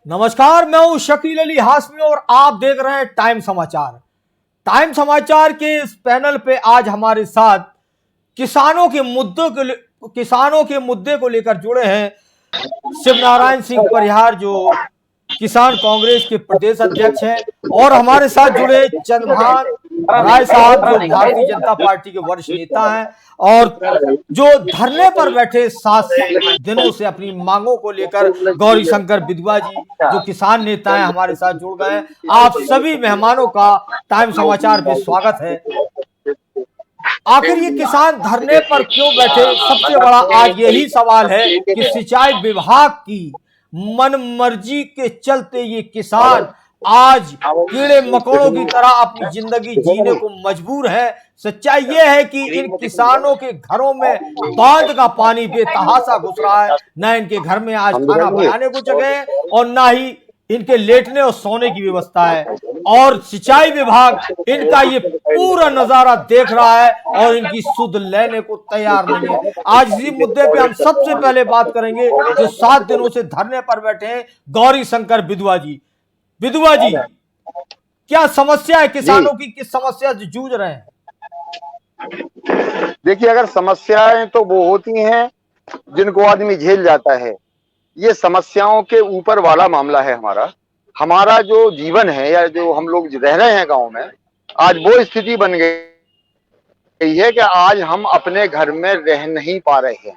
नमस्कार, मैं हूं शकील अली हाशमी और आप देख रहे हैं टाइम समाचार। टाइम समाचार के इस पैनल पे आज हमारे साथ किसानों के मुद्दे को लेकर जुड़े हैं शिवनारायण सिंह परिहार, जो किसान कांग्रेस के प्रदेश अध्यक्ष हैं, और हमारे साथ जुड़े चंद्रभान राय साहब, जो भारतीय जनता पार्टी के वरिष्ठ नेता हैं और जो धरने पर बैठे 7 दिनों से अपनी मांगों को लेकर। गौरी शंकर बिधुआ जी, जो किसान नेता हैं, हमारे साथ जुड़ गए हैं। आप सभी मेहमानों का टाइम समाचार पे स्वागत है। आखिर ये किसान धरने पर क्यों बैठे? सबसे बड़ा आज यही सवाल है कि सिंचाई विभाग की मनमर्जी के चलते ये किसान आज कीड़े मकोड़ों की तरह अपनी जिंदगी जीने को मजबूर है। सच्चाई यह है कि इन किसानों के घरों में बांध का पानी बेतहाशा घुस रहा है। न इनके घर में आज खाना बनाने को जगह है और ना ही इनके लेटने और सोने की व्यवस्था है, और सिंचाई विभाग इनका ये पूरा नजारा देख रहा है और इनकी सुध लेने को तैयार नहीं है। आज इसी मुद्दे पे हम सबसे पहले बात करेंगे जो 7 दिनों से धरने पर बैठे हैं, गौरी शंकर बिधुआ जी। बिधुआ जी, क्या समस्या है किसानों की? किस समस्या से जूझ रहे हैं? देखिए, अगर समस्याएं तो वो होती हैं जिनको आदमी झेल जाता है। ये समस्याओं के ऊपर वाला मामला है हमारा जो जीवन है या जो हम लोग रह रहे हैं गांव में, आज वो स्थिति बन गई है कि आज हम अपने घर में रह नहीं पा रहे हैं।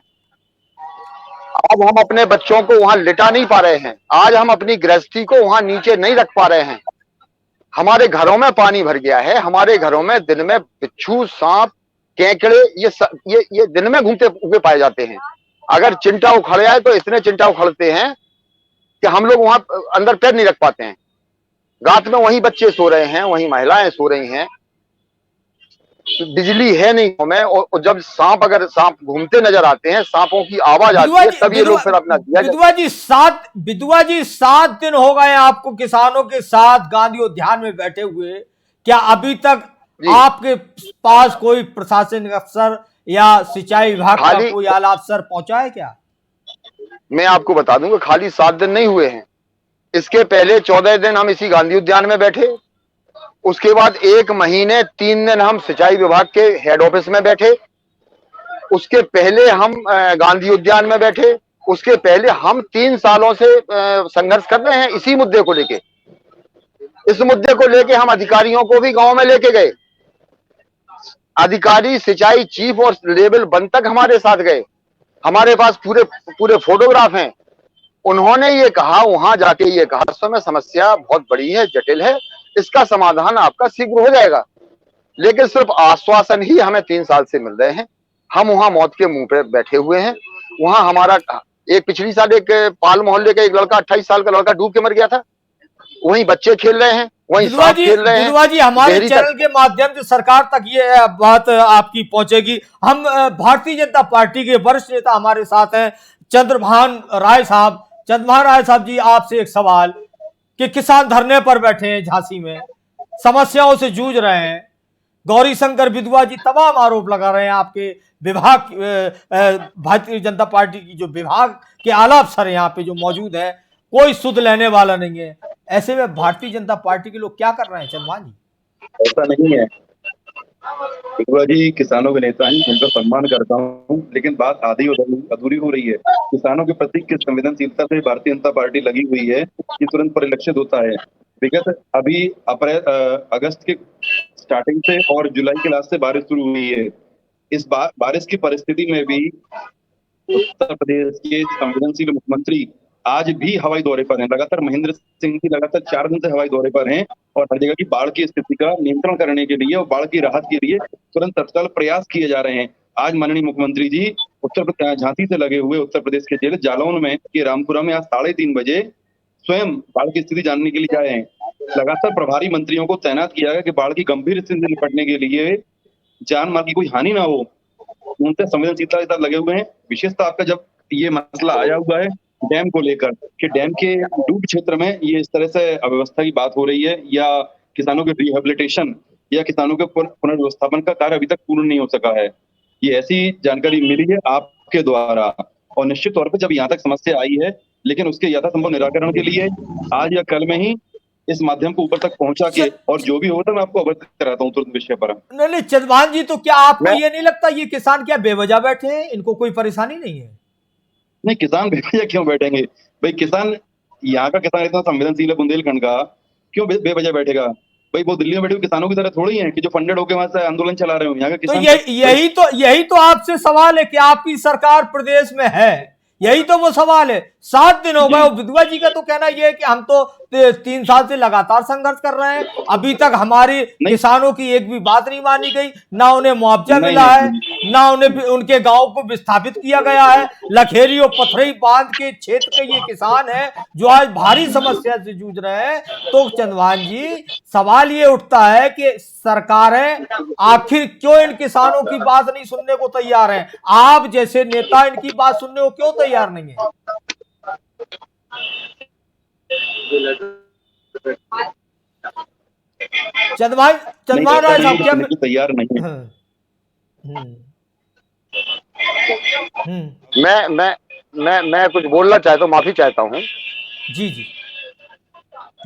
आज हम अपने बच्चों को वहां लिटा नहीं पा रहे हैं। आज हम अपनी गृहस्थी को वहां नीचे नहीं रख पा रहे हैं। हमारे घरों में पानी भर गया है। हमारे घरों में दिन में बिच्छू, सांप, केकड़े ये दिन में घूमते हुए पाए जाते हैं। अगर चिंटा उखड़ जाए तो इतने चिंटा उखड़ते हैं कि हम लोग वहां अंदर पैर नहीं रख पाते हैं। रात में वहीं बच्चे सो रहे हैं, वहीं महिलाएं सो रही हैं। बिजली है नहीं में, और जब अगर सांप घूमते नजर आते हैं, सांपों की आवाज आती है, तब ये लोग फिर अपना दिया। बिधुआ जी, 7 दिन हो गए आपको किसानों के साथ गांधी उद्यान में बैठे हुए। क्या अभी तक आपके पास कोई प्रशासनिक अफसर या सिंचाई विभाग का कोई आला अफसर पहुंचा है क्या? मैं आपको बता दूंगा, खाली 7 दिन नहीं हुए हैं। इसके पहले 14 दिन हम इसी गांधी उद्यान में बैठे। उसके बाद 1 महीने 3 दिन हम सिंचाई विभाग के हेड ऑफिस में बैठे। उसके पहले हम गांधी उद्यान में बैठे। उसके पहले हम 3 सालों से संघर्ष कर रहे हैं इसी मुद्दे को लेके। इस मुद्दे को लेके हम अधिकारियों को भी गांव में लेके गए। अधिकारी सिंचाई चीफ और लेवल 1 तक हमारे साथ गए। हमारे पास पूरे फोटोग्राफ हैं। उन्होंने ये कहा, वहां जाके ये कहा, समय समस्या बहुत बड़ी है, जटिल है, इसका समाधान आपका शीघ्र हो जाएगा। लेकिन सिर्फ आश्वासन ही हमें 3 साल से मिल रहे हैं। हम वहां मौत के मुंह पे बैठे हुए हैं। वहां हमारा पिछली साल एक पाल मोहल्ले का एक लड़का, 28 साल का लड़का डूब के मर गया था। वहीं बच्चे खेल रहे हैं, वहीं सांप खेल रहे हैं। बिधुआ जी, हमारे चैनल के माध्यम से सरकार तक ये बात आपकी पहुंचेगी। हम भारतीय जनता पार्टी के वरिष्ठ नेता हमारे साथ हैं चंद्रभान राय साहब। चंद्रभान राय साहब जी, आपसे एक सवाल कि किसान धरने पर बैठे हैं झांसी में, समस्याओं से जूझ रहे हैं। गौरी शंकर बिधुआ जी तमाम आरोप लगा रहे हैं आपके विभाग, भारतीय जनता पार्टी की जो विभाग के आला अफसर यहाँ पे जो मौजूद है, कोई सुध लेने वाला नहीं है। ऐसे में भारतीय जनता पार्टी के लोग क्या कर रहे हैं चंद्रभान जी? ऐसा नहीं है, बिधुआ जी किसानों के नेता हैं, उनका सम्मान करता हूँ, लेकिन बात आधी अधूरी हो रही है। किसानों के प्रति किस संवेदनशीलता से भारतीय जनता पार्टी लगी हुई है, ये तुरंत परिलक्षित होता है। विगत अभी अगस्त के स्टार्टिंग से और जुलाई के लास्ट से बारिश शुरू हुई है। इस बारिश की परिस्थिति में भी उत्तर प्रदेश के संवेदनशील मुख्यमंत्री आज भी हवाई दौरे पर हैं। लगातार महेंद्र सिंह जी लगातार 4 दिन से हवाई दौरे पर हैं और हर जगह की बाढ़ की स्थिति का नियंत्रण करने के लिए और बाढ़ की राहत के लिए तुरंत तत्काल प्रयास किए जा रहे हैं। आज माननीय मुख्यमंत्री जी झांसी से लगे हुए उत्तर प्रदेश के जिले जालौन में के रामपुरा में आज 3:30 बजे स्वयं बाढ़ की स्थिति जानने के लिए जाए हैं। लगातार प्रभारी मंत्रियों को तैनात किया गया कि बाढ़ की गंभीर स्थिति से निपटने के लिए जान माल की कोई हानि ना हो, उनसे संवेदनशीलता के साथ लगे हुए हैं। विशेषतः आपका जब ये मसला आया हुआ है डैम को लेकर कि डैम के डूब क्षेत्र में ये इस तरह से अव्यवस्था की बात हो रही है, या किसानों के रिहेबिलिटेशन या किसानों के पुनर्व्यवस्थापन का कार्य अभी तक पूर्ण नहीं हो सका है। ये ऐसी जानकारी मिली है आपके द्वारा, और निश्चित तौर पर जब यहाँ तक समस्या आई है लेकिन उसके यथासंभव निराकरण के लिए आज या कल में ही इस माध्यम को ऊपर तक पहुंचा के और जो भी होगा मैं आपको अवगत कराता हूँ तुरंत विषय पर। नहीं नहीं चंद्रभान जी, तो क्या आपको मैं ये नहीं लगता ये किसान क्या बेवजह बैठे हैं, इनको कोई परेशानी नहीं है? नहीं, किसान बेवजह क्यों बैठेंगे भाई? किसान, यहाँ का किसान इतना संवेदनशील है बुंदेलखंड का, क्यों बेवजह बैठेगा भाई? वो दिल्ली में बैठे हुए किसानों की तरह थोड़ी है कि जो फंडेड होकर वहां से आंदोलन चला रहे हो। यहाँ का तो किसान यही तो आपसे सवाल है कि आपकी सरकार प्रदेश में है, यही तो वो सवाल है। 7 दिन हो गए। और विधवा जी का तो कहना यह है कि हम तो 3 साल से लगातार संघर्ष कर रहे हैं, अभी तक हमारी किसानों की एक भी बात नहीं मानी गई, ना उन्हें मुआवजा मिला है, ना उन्हें उनके गांव को विस्थापित किया गया है। लखेरी और पथरई बांध के क्षेत्र के ये किसान हैं जो आज भारी समस्या से जूझ रहे हैं। तो चंद्रभान जी, सवाल ये उठता है कि सरकारें आखिर क्यों इन किसानों की बात नहीं सुनने को तैयार हैं? आप जैसे नेता इनकी बात सुनने को क्यों तैयार नहीं है? चंद्रभान राय साहब, क्या तैयार नहीं है? मैं कुछ बोलना चाहता हूँ, माफी चाहता हूँ। जी जी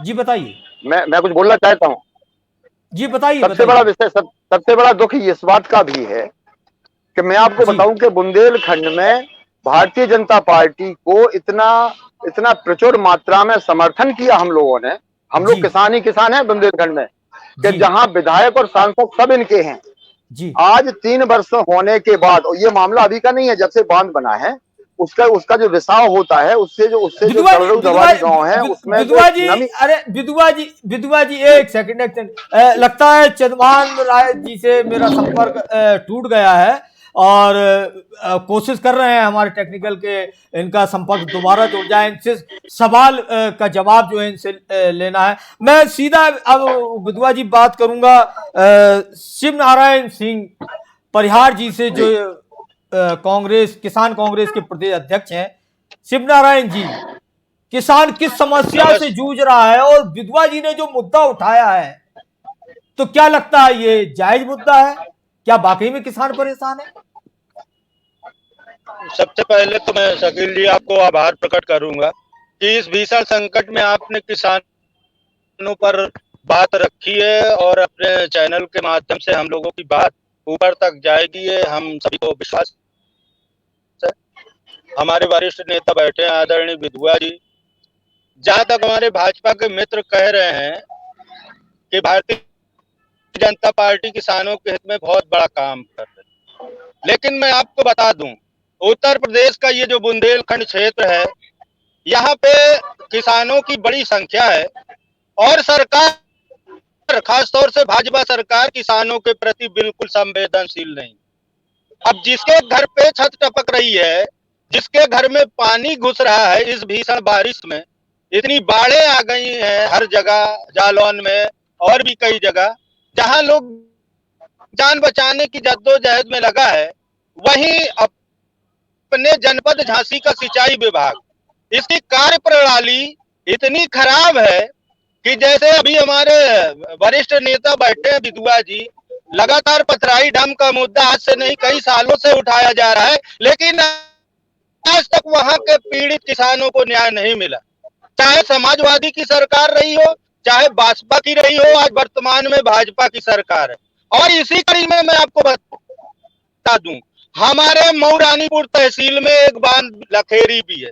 जी बताइए। मैं कुछ बोलना चाहता हूँ। जी बताइए। सबसे बड़ा विषय, सबसे बड़ा दुख इस बात का भी है कि मैं आपको बताऊं कि बुंदेलखंड में भारतीय जनता पार्टी को इतना प्रचुर मात्रा में समर्थन किया हम लोगों ने। हम लोग किसान ही किसान हैं बुंदेलखंड में, कि जहां विधायक और सांसद सब इनके हैं। आज 3 वर्ष होने के बाद, और ये मामला अभी का नहीं है, जब से बांध बना है उसका जो रिसाव होता है, उससे जो दवारी गांव है उसमें विधवा जी, अरे विधवा जी एक सेकंड, लगता है चंद्रभान राय जी से मेरा संपर्क टूट गया है और कोशिश कर रहे हैं हमारे टेक्निकल के इनका संपर्क दोबारा जुड़ जाए, इनसे सवाल का जवाब जो है इनसे लेना है। मैं सीधा अब विधवा जी बात करूंगा शिव नारायण सिंह परिहार जी से, जो किसान कांग्रेस के प्रदेश अध्यक्ष हैं। शिव नारायण जी, किसान किस समस्या से जूझ रहा है और विधवा जी ने जो मुद्दा उठाया है, तो क्या लगता है ये जायज मुद्दा है? क्या वाकई में किसान परेशान है? सबसे पहले तो मैं शकील जी आपको आभार प्रकट करूंगा कि इस भीषण संकट में आपने किसानों पर बात रखी है और अपने चैनल के माध्यम से हम लोगों की बात ऊपर तक जाएगी, ये हम सभी को विश्वास है। हमारे वरिष्ठ नेता बैठे हैं आदरणीय विधवा जी। जहां तक हमारे भाजपा के मित्र कह रहे हैं कि भारतीय जनता पार्टी किसानों के हित में बहुत बड़ा काम कर रही है, लेकिन मैं आपको बता दूं, उत्तर प्रदेश का ये जो बुंदेलखंड क्षेत्र है, यहाँ पे किसानों की बड़ी संख्या है और सरकार, खासतौर से भाजपा सरकार, किसानों के प्रति बिल्कुल संवेदनशील नहीं। अब जिसके घर पे छत टपक रही है, जिसके घर में पानी घुस रहा है, इस भीषण बारिश में इतनी बाढ़ें आ गई हैं हर जगह, जालौन में और भी कई जगह, जहां लोग जान बचाने की जद्दोजहद में लगा है, वहीं अपने जनपद झांसी का सिंचाई विभाग, इसकी कार्य प्रणाली इतनी खराब है कि जैसे अभी हमारे वरिष्ठ नेता बैठे हैं विधवा जी, लगातार पथराई डैम का मुद्दा आज से नहीं कई सालों से उठाया जा रहा है, लेकिन आज तक वहां के पीड़ित किसानों को न्याय नहीं मिला। चाहे समाजवादी की सरकार रही हो, चाहे भाजपा की रही हो, आज वर्तमान में भाजपा की सरकार है। और इसी कड़ी में मैं आपको बता दूं, हमारे मऊरानीपुर तहसील में एक बांध लखेरी भी है।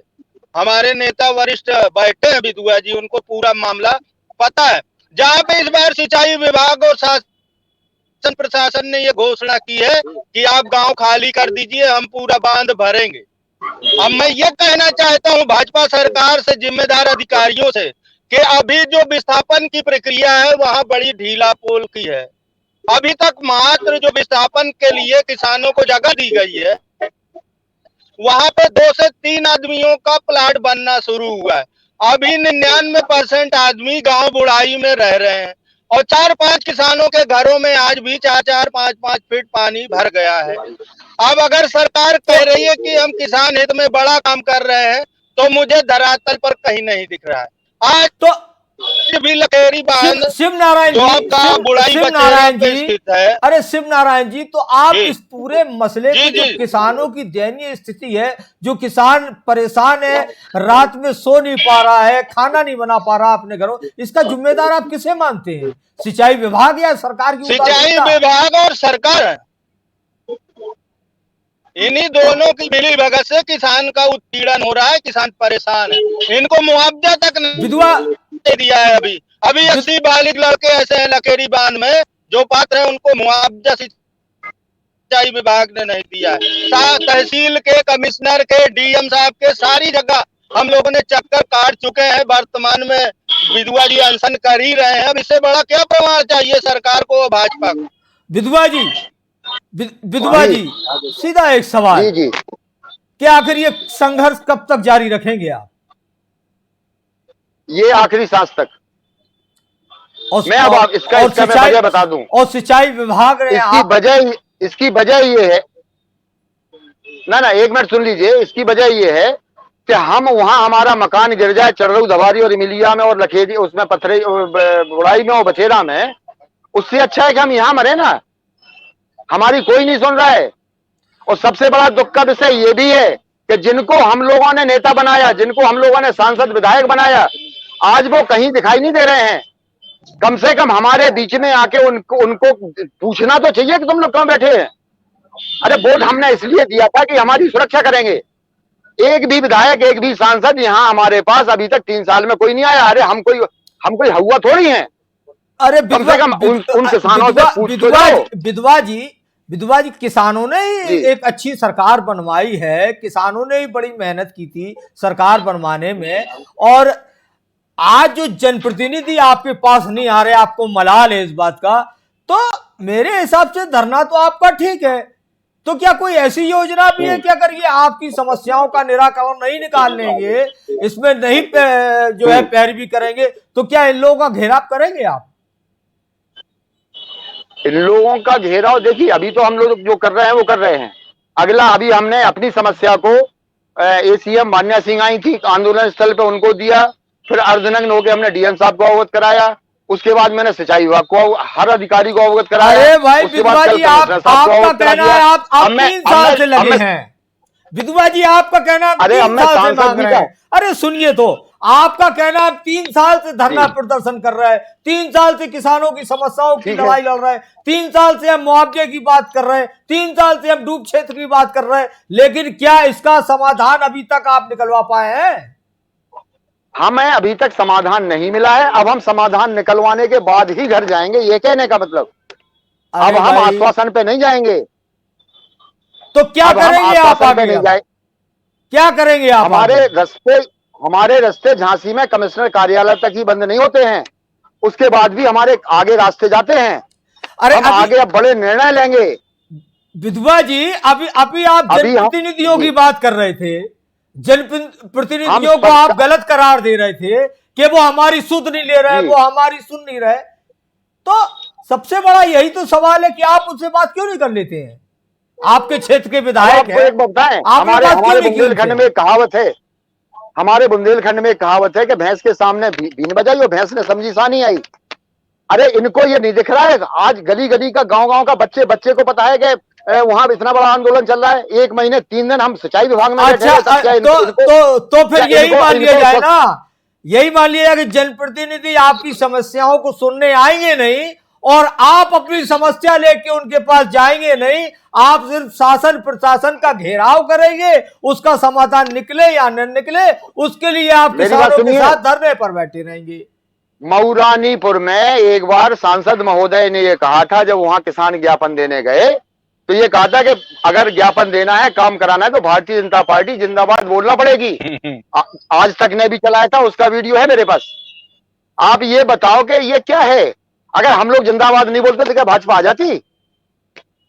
हमारे नेता वरिष्ठ बैठे हैं विधवा जी, उनको पूरा मामला पता है, जहां पे इस बार सिंचाई विभाग और शासन प्रशासन ने ये घोषणा की है कि आप गांव खाली कर दीजिए, हम पूरा बांध भरेंगे। अब मैं ये कहना चाहता हूं भाजपा सरकार से, जिम्मेदार अधिकारियों से, कि अभी जो विस्थापन की प्रक्रिया है वहां बड़ी ढीला पोल की है। अभी तक मात्र जो विस्थापन के लिए किसानों को जगह दी गई है, वहां पे 2 से 3 आदमियों का प्लाट बनना शुरू हुआ है। अभी 99% आदमी गांव बुढ़ाई में रह रहे हैं और 4-5 किसानों के घरों में आज भी 4-4, 5-5 फीट पानी भर गया है। अब अगर सरकार कह रही है कि हम किसान हित में बड़ा काम कर रहे हैं, तो मुझे धरातल पर कहीं नहीं दिख रहा है। आज भी लकेरी बांध शिव नारायण जो जी, आपका बुढ़ाई शिव बचेरा नारायण पे जी, स्थित है। अरे शिव नारायण जी, तो आप जी इस पूरे मसले जी की, जो जी किसानों की दयनीय स्थिति है, जो किसान परेशान है, रात में सो नहीं पा रहा है, खाना नहीं बना पा रहा अपने घरों, इसका जिम्मेदार आप किसे मानते हैं? सिंचाई विभाग या सरकार की सिंचाई उदासीनता? विभाग और सरकार है, इन्हीं दोनों की मिलीभगत से किसान का उत्पीड़न हो रहा है, किसान परेशान है। इनको मुआवजा तक विधवा नहीं दिया है। अभी अभी विध- 80 बालिग लड़के ऐसे हैं लकेरी बांध में जो पात्र हैं, उनको मुआवजा सिंचाई विभाग ने नहीं दिया है। तहसील के, कमिश्नर के, डीएम साहब के, सारी जगह हम लोगों ने चक्कर काट चुके हैं। वर्तमान में विधवा जी अनशन कर ही रहे हैं। अब इससे बड़ा क्या प्रमाण चाहिए सरकार को, भाजपा को? विधवा जी, विधवा जी जी, सीधा एक सवाल जी जी कि आखिर ये संघर्ष कब तक जारी रखेंगे आप? ये आखिरी सांस तक। और मैं अब इसका मैं वजह बता दूं। और सिंचाई विभाग ने इसकी वजह ये है, ना एक मिनट सुन लीजिए। इसकी वजह ये है कि हम वहां हमारा मकान गिर जाए चर्रऊ, धवारी और इमिलिया में और लखेरी, उसमें पथरे, बुढ़ाई में और बछेरा में, उससे अच्छा है कि हम यहां मरे ना। हमारी कोई नहीं सुन रहा है। और सबसे बड़ा दुख का विषय ये भी है कि जिनको हम लोगों ने नेता बनाया, जिनको हम लोगों ने सांसद विधायक बनाया, आज वो कहीं दिखाई नहीं दे रहे हैं। कम से कम हमारे बीच में आके उनको पूछना तो चाहिए कि तुम लोग क्यों बैठे हैं। अरे वोट हमने इसलिए दिया था कि हमारी सुरक्षा करेंगे। एक भी विधायक, एक भी सांसद यहाँ हमारे पास अभी तक 3 साल में कोई नहीं आया। अरे हम कोई हुआ थोड़ी है। अरे कम से कम उन किसानों से पूछ तो जाओ। विधवा जी, किसानों ने ही जी। एक अच्छी सरकार बनवाई है, किसानों ने ही बड़ी मेहनत की थी सरकार बनवाने में, और आज जो जनप्रतिनिधि आपके पास नहीं आ रहे, आपको मलाल है इस बात का, तो मेरे हिसाब से धरना तो आपका ठीक है, तो क्या कोई ऐसी योजना भी है कि अगर ये आपकी समस्याओं का निराकरण नहीं निकाल लेंगे, इसमें नहीं जो है पैरवी करेंगे, तो क्या इन लोगों का घेराव करेंगे आप? इन लोगों का घेराव देखिए, अभी तो हम लोग जो कर रहे हैं वो कर रहे हैं। अगला अभी हमने अपनी समस्या को एसीएम मान्या सिंह आई थी आंदोलन स्थल पे, उनको दिया। फिर अर्धनग्न होकर हमने डीएम साहब को अवगत कराया। उसके बाद मैंने सिंचाई विभाग को, हर अधिकारी को अवगत कराया। अरे भाई उसके बाद विधवा जी, आपका कहना है आप 3 साल से लगे हैं। विधवा जी, आपका कहना 3 साल से मांग रहे हैं। अरे सुनिए तो, आपका कहना है 3 साल से धरना प्रदर्शन कर रहा है, 3 साल से किसानों की समस्याओं की लड़ाई लड़ रहा है, 3 साल से हम मुआवजे की बात कर रहे हैं, 3 साल से हम डूब क्षेत्र की बात कर रहे हैं, लेकिन क्या इसका समाधान अभी तक आप निकलवा पाए हैं? हमें अभी तक समाधान नहीं मिला है। अब हम समाधान निकलवाने के बाद ही घर जाएंगे, ये कहने का मतलब। अब हम आश्वासन पे नहीं जाएंगे। तो क्या करेंगे आप आगे? नहीं जाए, क्या करेंगे आप? हमारे रास्ते झांसी में कमिश्नर कार्यालय तक ही बंद नहीं होते हैं, उसके बाद भी हमारे आगे रास्ते जाते हैं। अरे हम आगे अब बड़े निर्णय लेंगे। विधवा जी, अभी आप जनप्रतिनिधियों की बात कर रहे थे, जनप्रतिनिधियों को आप गलत करार दे रहे थे कि वो हमारी सुध नहीं ले रहे, वो हमारी सुन नहीं रहे। तो सबसे बड़ा यही तो सवाल है कि आप उनसे बात क्यों नहीं कर लेते हैं? आपके क्षेत्र के विधायक हैं, एक बताएं, हमारे बुंदेलखंड में कहावत है, हमारे बुंदेलखंड में कहावत है कि भैंस के सामने बीन बजाई और भैंस ने समझी सा नहीं आई। अरे इनको ये नहीं दिख रहा है? आज गली गली का, गांव का बच्चे को पता है कि वहां इतना बड़ा आंदोलन चल रहा है। 1 महीने 3 दिन हम सिंचाई विभाग में अच्छा, तो फिर यही मान लिया जाए ना, यही मान लिया कि जनप्रतिनिधि आपकी समस्याओं को सुनने आएंगे नहीं, और आप अपनी समस्या लेके उनके पास जाएंगे नहीं, आप सिर्फ शासन प्रशासन का घेराव करेंगे, उसका समाधान निकले या न निकले उसके लिए आप किसानों के साथ धरने पर बैठे रहेंगे। मऊरानीपुर में एक बार सांसद महोदय ने ये कहा था, जब वहां किसान ज्ञापन देने गए, तो ये कहा था कि अगर ज्ञापन देना है, काम कराना है, तो भारतीय जनता पार्टी जिंदाबाद बोलना पड़ेगी। आज तक ने भी चलाया था, उसका वीडियो है मेरे पास। आप ये बताओ कि ये क्या है? अगर हम लोग जिंदाबाद नहीं बोलते तो क्या भाजपा आ जाती?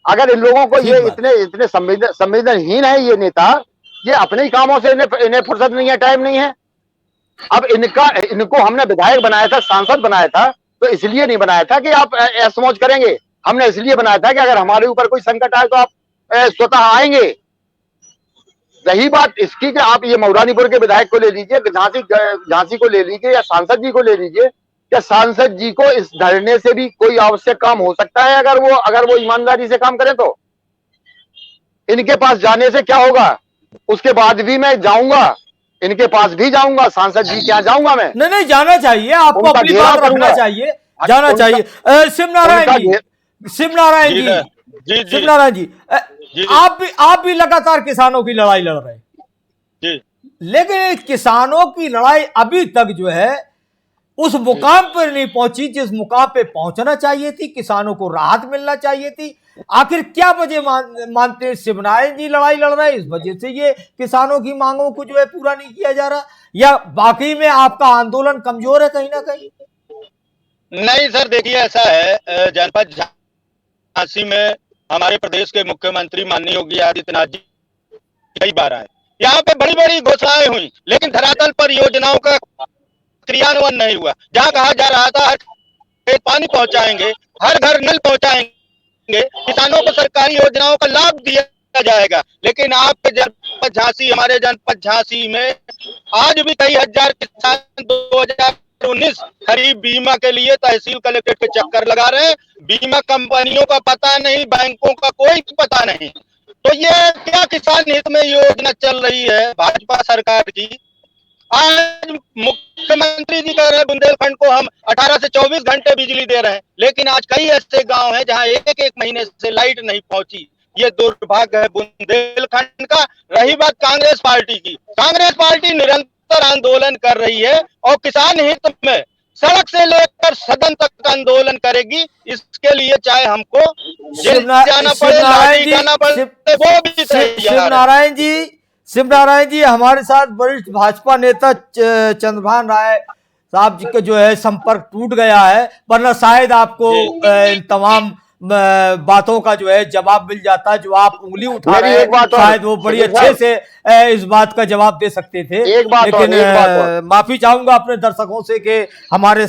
अगर इन लोगों को ये इतने संवेदनहीन है ये नेता, ये अपने ही कामों से इन्हें फुर्सत नहीं है, टाइम नहीं है। अब इनको हमने विधायक बनाया था, सांसद बनाया था, तो इसलिए नहीं बनाया था कि आप ऐश मौज करेंगे। हमने इसलिए बनाया था कि अगर हमारे ऊपर कोई संकट आए तो आप स्वतः आएंगे। रही बात इसकी कि आप ये मऊरानीपुर के विधायक को ले लीजिए, झांसी को ले लीजिए, या सांसद जी को ले लीजिए, क्या सांसद जी को इस धरने से भी कोई आवश्यक काम हो सकता है? अगर वो ईमानदारी से काम करें तो इनके पास जाने से क्या होगा? उसके बाद भी मैं जाऊंगा, इनके पास भी जाऊंगा, सांसद जी क्या जाऊंगा मैं? नहीं जाना चाहिए, आपको उनका अपनी घेराव बात रखना करूंगा। चाहिए, जाना चाहिए। शिवनारायण जी, शिवनारायण जी जी, जी जी शिवनारायण जी, जी आप भी लगातार किसानों की लड़ाई लड़ रहे हैं, जी लेकिन किसानों की लड़ाई अभी तक जो है उस मुकाम पर नहीं पहुंची जिस मुकाम पे पहुंचना चाहिए थी। किसानों को राहत मिलना चाहिए थी। आखिर क्या वजह मानते हैं शिवनारायण जी लड़ाई लड़ रहे हैं इस वजह से ये किसानों की मांगों को जो है पूरा नहीं किया जा रहा, या बाकी में आपका आंदोलन कमजोर है कहीं ना कहीं? नहीं सर, देखिए ऐसा है, जनपद झांसी में हमारे प्रदेश के मुख्यमंत्री माननीय योगी आदित्यनाथ जी कई बार आए, यहाँ पे बड़ी बड़ी घोषणाएं हुई, लेकिन धरातल पर योजनाओं का क्रियान्वयन नहीं हुआ। जहाँ कहा जा रहा था हर खेत पानी पहुंचाएंगे, हर घर नल पहुंचाएंगे, किसानों को सरकारी योजनाओं का लाभ दिया जाएगा, लेकिन आपके जनपद झांसी, हमारे जनपद झांसी में आज भी कई हजार किसान 2019 खरीफ बीमा के लिए तहसील कलेक्ट्रेट के चक्कर लगा रहे हैं। बीमा कंपनियों का पता नहीं, बैंकों का कोई पता नहीं। तो ये क्या किसान हित में योजना चल रही है भाजपा सरकार की? आज मुख्यमंत्री जी कह रहे हैं बुंदेलखंड को हम 18 से 24 घंटे बिजली दे रहे हैं, लेकिन आज कई ऐसे गांव हैं जहां एक महीने से लाइट नहीं पहुंची। ये दुर्भाग्य है बुंदेलखंड का। रही बात कांग्रेस पार्टी की, कांग्रेस पार्टी निरंतर आंदोलन कर रही है और किसान हित में सड़क से लेकर सदन तक आंदोलन करेगी। इसके लिए चाहे हमको जेल जाना पड़े, लाठी जाना पड़े, वो भी शिवनारायण जी, शिवनारायण जी, हमारे साथ वरिष्ठ भाजपा नेता चंद्रभान राय साहब जी का जो है संपर्क टूट गया है, वरना शायद आपको इन तमाम बातों का जो है जवाब मिल जाता, जो आप उंगली उठा रहे हैं शायद वो बड़ी अच्छे से इस बात का जवाब दे सकते थे। लेकिन माफी चाहूंगा अपने दर्शकों से कि हमारे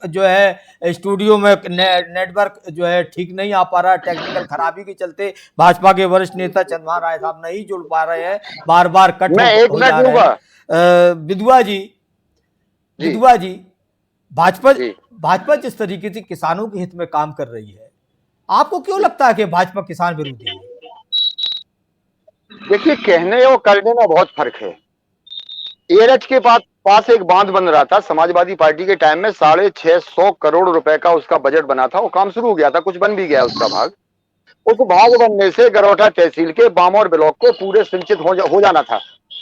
जो है स्टूडियो में नेटवर्क जो है ठीक नहीं आ पा रहा है, टेक्निकल खराबी के चलते भाजपा के वरिष्ठ नेता चंद्रभान राय साहब नहीं जुड़ पा रहे हैं, बार बार कट हो जा रहे हैं। विधवा जी, भाजपा जिस तरीके से किसानों के हित में काम कर रही है, आपको क्यों लगता है कि भाजपा किसान विरोधी है? देखिए, कहने और करने में बहुत फर्क है। एरच के पास एक बांध बन रहा था, समाजवादी पार्टी के टाइम में 650 करोड़ रुपए का उसका बजट बना था। वो काम शुरू हो गया था, कुछ बन भी गया उसका भाग। उस भाग बनने से गरौठा तहसील के बामौर ब्लॉक को पूरे सिंचित हो जाना था।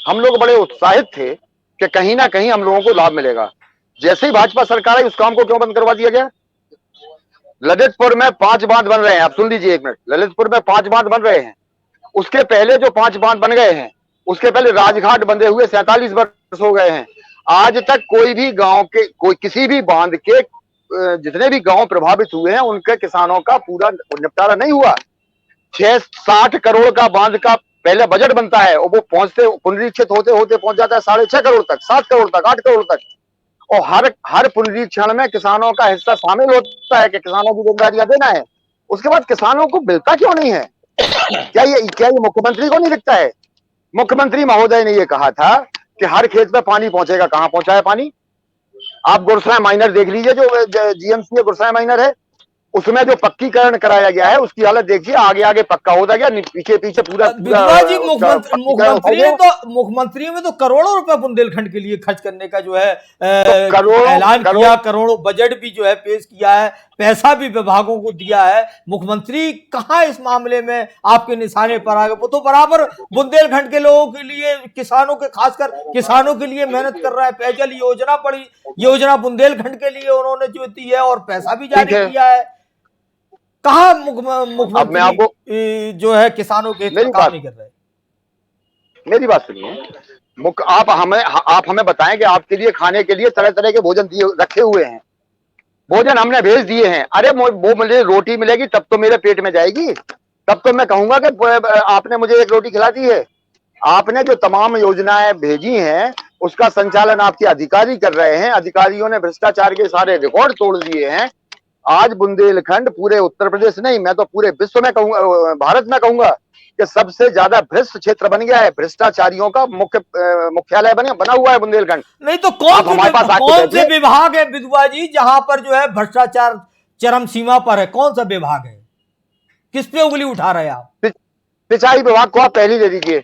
हम लोग बड़े उत्साहित थे कि कहीं ना कहीं हम लोगों को लाभ मिलेगा। जैसे ही भाजपा सरकार आई, उस काम को क्यों बंद करवा दिया गया? ललितपुर में 5 बांध बन रहे हैं, आप सुन लीजिए एक मिनट। ललितपुर में 5 बांध बन रहे हैं। उसके पहले जो 5 बांध बन गए हैं, उसके पहले राजघाट बंधे हुए 47 वर्ष हो गए हैं। आज तक कोई किसी भी बांध के जितने भी गांव प्रभावित हुए हैं उनके किसानों का पूरा निपटारा नहीं हुआ। 60 करोड़ का बांध का पहले बजट बनता है और वो पुनरीक्षित होते होते पहुंच जाता है 6.5 करोड़ तक, 7 करोड़ तक, 8 करोड़ तक। और हर पुनरीक्षण में किसानों का हिस्सा शामिल होता है कि किसानों की जिम्मेदारियां देना है। उसके बाद किसानों को मिलता क्यों नहीं है? क्या ये मुख्यमंत्री को नहीं दिखता है? मुख्यमंत्री महोदय ने ये कहा था कि हर खेत में पानी पहुंचेगा। कहां पहुंचा है पानी? आप गुरसाई माइनर देख लीजिए, जो जीएमसी गुरसाई माइनर है, उसमें जो पक्कीकरण कराया गया है उसकी हालत देखिए। आगे पक्का होता गया, पीछे पूरा जी मुख्यमंत्री में तो करोड़ों रुपए बुंदेलखंड के लिए खर्च करने का जो है ऐलान किया, करोड़ों बजट भी जो है पेश किया है, पैसा भी विभागों को दिया है। मुख्यमंत्री कहां इस मामले में आपके निशाने पर आ गए? वो तो बराबर बुंदेलखंड के लोगों के लिए, किसानों के, खासकर किसानों के लिए मेहनत कर रहा है। पेयजल योजना, बड़ी योजना बुंदेलखंड के लिए उन्होंने जो दी है और पैसा भी जारी किया है। कहा मुख्यमंत्री जो है किसानों के काम नहीं कर रहे? मेरी बात सुनिए, आप हमें बताएं कि आपके लिए खाने के लिए तरह तरह के भोजन रखे हुए हैं, भोजन हमने भेज दिए हैं। अरे वो मुझे रोटी मिलेगी तब तो मेरे पेट में जाएगी, तब तो मैं कहूंगा कि आपने मुझे एक रोटी खिला दी है। आपने जो तमाम योजनाएं भेजी हैं उसका संचालन आपके अधिकारी कर रहे हैं। अधिकारियों ने भ्रष्टाचार के सारे रिकॉर्ड तोड़ दिए हैं। आज बुंदेलखंड, पूरे उत्तर प्रदेश नहीं, मैं तो पूरे विश्व में कहूंगा, भारत में कहूंगा कि सबसे ज्यादा भ्रष्ट क्षेत्र बन गया है, भ्रष्टाचारियों का मुख्यालय बना हुआ है बुंदेलखंड। नहीं तो कौन कौन से विभाग है विधवा जी जहां पर जो है भ्रष्टाचार चरम सीमा पर है? कौन सा विभाग है? किस पे उंगली उठा रहे हैं आप? सिंचाई विभाग को आप पहले ले लीजिए।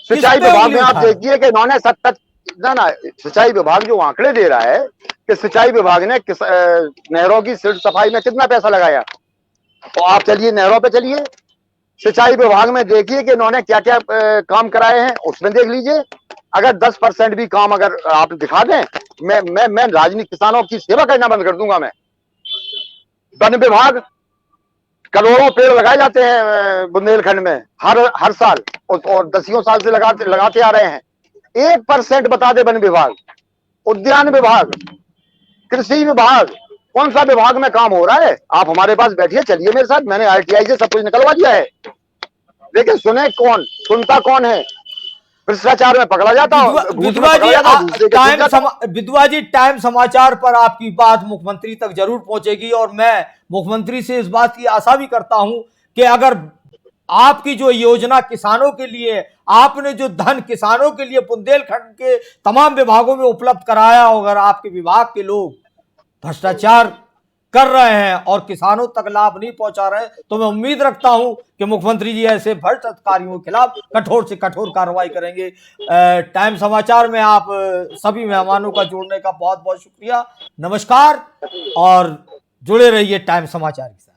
सिंचाई विभाग में आप देखिए कि इन्होंने सिंचाई विभाग जो आंकड़े दे रहा है कि सिंचाई विभाग ने नहरों की सिल्ट सफाई में कितना पैसा लगाया, तो आप चलिए नहरों पे चलिए, सिंचाई विभाग में देखिए कि इन्होंने क्या क्या काम कराए हैं, उसमें देख लीजिए। अगर 10% भी काम अगर आप दिखा दें, मैं राजनीतिक किसानों की सेवा करना बंद कर दूंगा। मैं वन विभाग, करोड़ों पेड़ लगाए जाते हैं बुंदेलखंड में हर साल, और दसियों साल से लगाते आ रहे हैं। 1% बता दे वन विभाग, उद्यान विभाग, कृषि विभाग, कौन सा विभाग में काम हो रहा है? आप हमारे पास बैठिए, चलिए मेरे साथ, मैंने RTI से सब कुछ निकलवा दिया है। लेकिन सुनता कौन है? भ्रष्टाचार में पकड़ा जाता है। विधवा जी, टाइम समाचार पर आपकी बात मुख्यमंत्री तक जरूर पहुंचेगी, और मैं मुख्यमंत्री से इस बात की आशा भी करता हूं कि अगर आपकी जो योजना किसानों के लिए, आपने जो धन किसानों के लिए बुंदेलखंड के तमाम विभागों में उपलब्ध कराया, अगर आपके विभाग के लोग भ्रष्टाचार कर रहे हैं और किसानों तक लाभ नहीं पहुंचा रहे, तो मैं उम्मीद रखता हूं कि मुख्यमंत्री जी ऐसे भ्रष्ट अधिकारियों के खिलाफ कठोर से कठोर कार्रवाई करेंगे। टाइम समाचार में आप सभी मेहमानों का जुड़ने का बहुत बहुत शुक्रिया, नमस्कार, और जुड़े रहिए टाइम समाचार के साथ।